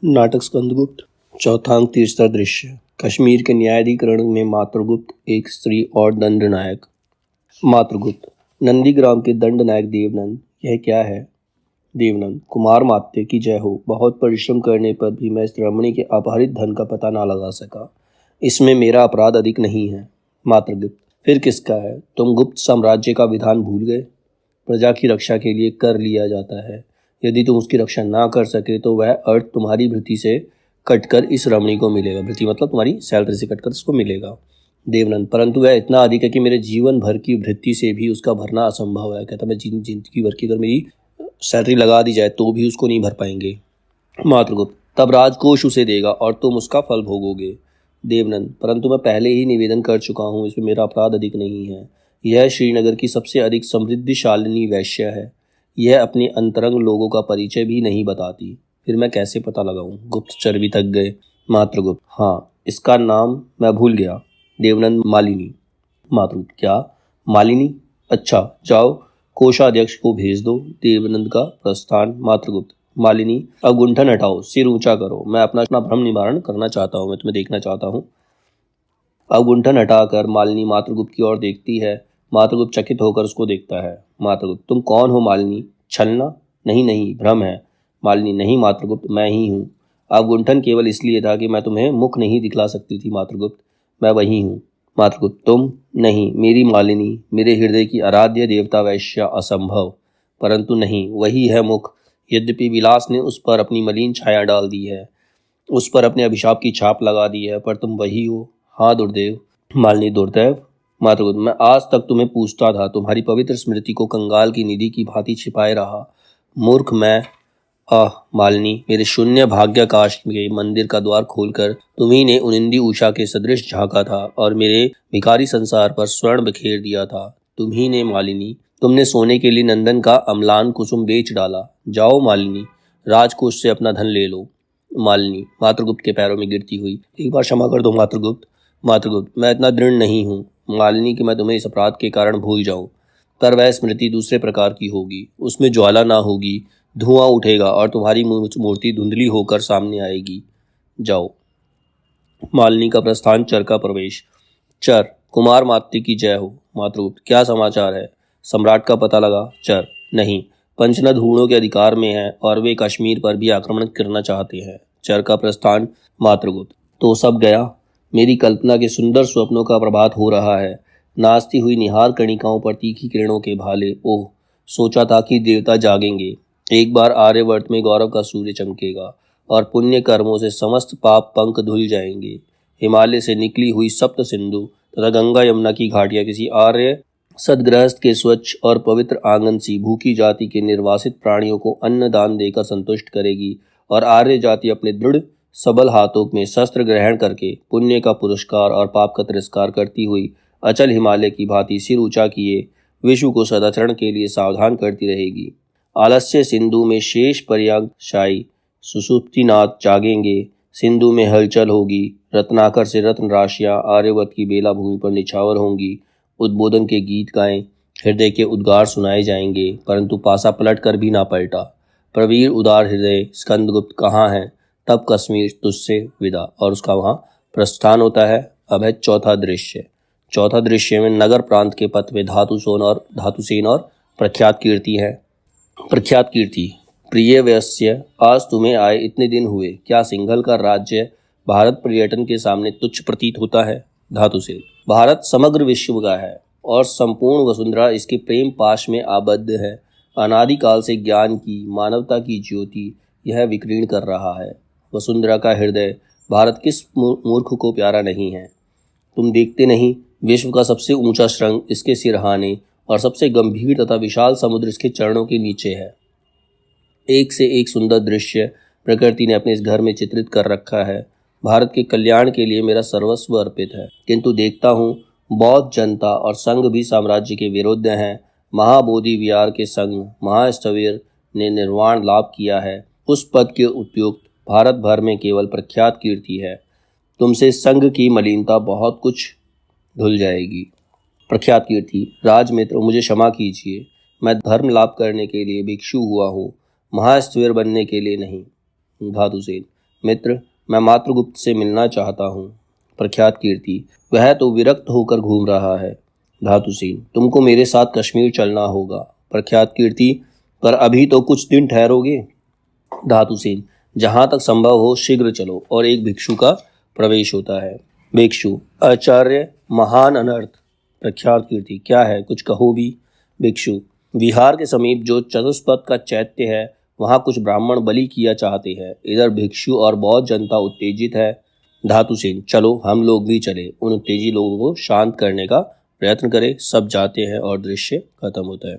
नाटक स्कंदगुप्त चौथा अंक तीसरा दृश्य। कश्मीर के न्यायाधिकरण में मातृगुप्त एक स्त्री और दंडनायक। मातृगुप्त नंदीग्राम के दंडनायक देवनंद, यह क्या है? देवनंद कुमार मात्य की जय हो। बहुत परिश्रम करने पर भी मैं इस रमणी के अपहरित धन का पता ना लगा सका। इसमें मेरा अपराध अधिक नहीं है। मातृगुप्त फिर किसका है? तुम गुप्त साम्राज्य का विधान भूल गए? प्रजा की रक्षा के लिए कर लिया जाता है। यदि तुम उसकी रक्षा ना कर सके तो वह अर्थ तुम्हारी भृति से कटकर इस रमणी को मिलेगा। भृति मतलब तुम्हारी सैलरी से कटकर इसको मिलेगा। देवनंद परंतु वह इतना अधिक है कि मेरे जीवन भर की भृति से भी उसका भरना असंभव है। कहता मैं जिंदगी भर की अगर मेरी सैलरी लगा दी जाए तो भी उसको नहीं भर पाएंगे। मातृगुप्त तब राजकोष उसे देगा और तुम उसका फल भोगोगे। देवनंद परंतु मैं पहले ही निवेदन कर चुका हूँ, इसमें मेरा अपराध अधिक नहीं है। यह श्रीनगर की सबसे अधिक समृद्धिशालिनी वैश्य है। यह अपने अंतरंग लोगों का परिचय भी नहीं बताती, फिर मैं कैसे पता लगाऊं? गुप्तचर भी थक गए। मातृगुप्त हाँ, इसका नाम मैं भूल गया। देवनंद मालिनी। मातृगुप्त क्या मालिनी? अच्छा जाओ कोषाध्यक्ष को भेज दो। देवनंद का प्रस्थान। मातृगुप्त मालिनी अब गुंठन हटाओ, सिर ऊंचा करो, मैं अपना भ्रम निवारण करना चाहता हूँ, मैं तुम्हें देखना चाहता हूँ। अब गुंठन हटाकर मालिनी मातृगुप्त की ओर देखती है। मातृगुप्त चकित होकर उसको देखता है। मातृगुप्त तुम कौन हो मालिनी? छलना? नहीं नहीं, भ्रम है। मालिनी नहीं मातृगुप्त, मैं ही हूँ। अब गुंठन केवल इसलिए था कि मैं तुम्हें मुख नहीं दिखला सकती थी। मातृगुप्त मैं वही हूँ। मातृगुप्त तुम? नहीं, मेरी मालिनी, मेरे हृदय की आराध्य देवता वैश्या, असंभव। परंतु नहीं, वही है मुख। यद्यपि विलास ने उस पर अपनी मलिन छाया डाल दी है, उस पर अपने अभिशाप की छाप लगा दी है, पर तुम वही हो। हाँ दुर्दैव। मालिनी दुर्दैव? मातृगुप्त मैं आज तक तुम्हें पूछता था, तुम्हारी पवित्र स्मृति को कंगाल की निधि की भांति छिपाए रहा। मूर्ख मैं। आह मालिनी, मेरे शून्य भाग्याकाश के मंदिर का द्वार खोलकर तुम्ही ने उनिंदी उषा के सदृश झांका था और मेरे भिखारी संसार पर स्वर्ण बिखेर दिया था। तुम्ही ने मालिनी, तुमने सोने के लिए नंदन का अम्लान कुसुम बेच डाला। जाओ मालिनी, राजकोष से अपना धन ले लो। मालिनी मातृगुप्त के पैरों में गिरती हुई, एक बार क्षमा कर दो मातृगुप्त। मातृगुप्त मैं इतना दृढ़ नहीं हूँ मालिनी कि मैं तुम्हें इस अपराध के कारण भूल जाऊं, पर वह स्मृति दूसरे प्रकार की होगी। उसमें ज्वाला ना होगी, धुआं उठेगा और तुम्हारी मूर्ति धुंधली होकर सामने आएगी। जाओ। मालिनी का प्रस्थान। चर का प्रवेश। चर कुमार मात्य की जय हो। मातृगुप्त क्या समाचार है? सम्राट का पता लगा? चर नहीं, पंचनद हूणों के अधिकार में है और वे कश्मीर पर भी आक्रमण करना चाहते हैं। चर का प्रस्थान। मातृगुप्त तो सब गया। मेरी कल्पना के सुंदर स्वप्नों का प्रभात हो रहा है। नाचती हुई निहार कणिकाओं पर तीखी किरणों के भाले। ओह, सोचा था कि देवता जागेंगे, एक बार आर्यवर्त में गौरव का सूर्य चमकेगा और पुण्य कर्मों से समस्त पाप पंख धुल जाएंगे। हिमालय से निकली हुई सप्त सिंधु तथा गंगा यमुना की घाटियां किसी आर्य सदगृहस्थ के स्वच्छ और पवित्र आंगन सी भूखी जाति के निर्वासित प्राणियों को अन्न दान देकर संतुष्ट करेगी और आर्य जाति अपने दृढ़ सबल हाथों में शस्त्र ग्रहण करके पुण्य का पुरस्कार और पाप का तिरस्कार करती हुई अचल हिमालय की भांति सिर ऊंचा किए विश्व को सदाचरण के लिए सावधान करती रहेगी। आलस्य सिंधु में शेष पर्यंकशायी सुसुप्तिनाथ जागेंगे। सिंधु में हलचल होगी, रत्नाकर से रत्न राशियां आर्यवर्त की बेला भूमि पर निछावर होंगी। उद्बोधन के गीत गाएं, हृदय के उद्गार सुनाए जाएंगे, परंतु पासा पलट कर भी ना पलटा। प्रवीर उदार हृदय स्कंदगुप्त कहाँ है? तब कश्मीर तुझसे विदा, और उसका वहाँ प्रस्थान होता है। अब है चौथा दृश्य। चौथा दृश्य में नगर प्रांत के पथ में धातुसेन और प्रख्यात कीर्ति है। प्रख्यात कीर्ति प्रिय वैश्य, आज तुम्हें आए इतने दिन हुए, क्या सिंघल का राज्य भारत पर्यटन के सामने तुच्छ प्रतीत होता है? धातुसेन भारत समग्र विश्व का है और संपूर्ण वसुंधरा इसके प्रेम पाश में आबद्ध है। अनादिकाल से ज्ञान की, मानवता की ज्योति यह विकीर्ण कर रहा है। वसुंधरा का हृदय भारत किस मूर्ख को प्यारा नहीं है? तुम देखते नहीं, विश्व का सबसे ऊंचा शृंग इसके सिरहाने और सबसे गंभीर तथा विशाल समुद्र इसके चरणों के नीचे है। एक से एक सुंदर दृश्य प्रकृति ने अपने इस घर में चित्रित कर रखा है। भारत के कल्याण के लिए मेरा सर्वस्व अर्पित है, किंतु देखता हूँ बौद्ध जनता और संघ भी साम्राज्य के विरुद्ध हैं। महाबोधि विहार के संघ महास्थविर ने निर्वाण लाभ किया है, उस पद के उपयुक्त भारत भर में केवल प्रख्यात कीर्ति है। तुमसे संघ की मलिनता बहुत कुछ धुल जाएगी। प्रख्यात कीर्ति राजमित्र, मुझे क्षमा कीजिए, मैं धर्म लाभ करने के लिए भिक्षु हुआ हूँ, महास्थविर बनने के लिए नहीं। धातुसेन मित्र, मैं मातृगुप्त से मिलना चाहता हूँ। प्रख्यात कीर्ति, वह तो विरक्त होकर घूम रहा है। धातुसेन, तुमको मेरे साथ कश्मीर चलना होगा। प्रख्यात कीर्ति, पर अभी तो कुछ दिन ठहरोगे। धातुसेन, जहाँ तक संभव हो शीघ्र चलो। और एक भिक्षु का प्रवेश होता है। भिक्षु, आचार्य, महान अनर्थ। प्रख्यात कीर्ति, क्या है, कुछ कहो भी। भिक्षु, विहार के समीप जो चतुष्पथ का चैत्य है, वहाँ कुछ ब्राह्मण बलि किया चाहते हैं। इधर भिक्षु और बहुत जनता उत्तेजित है। धातुसेन, चलो हम लोग भी चले, उन उत्तेजित लोगों को शांत करने का प्रयत्न करें। सब जाते हैं और दृश्य खत्म होता है।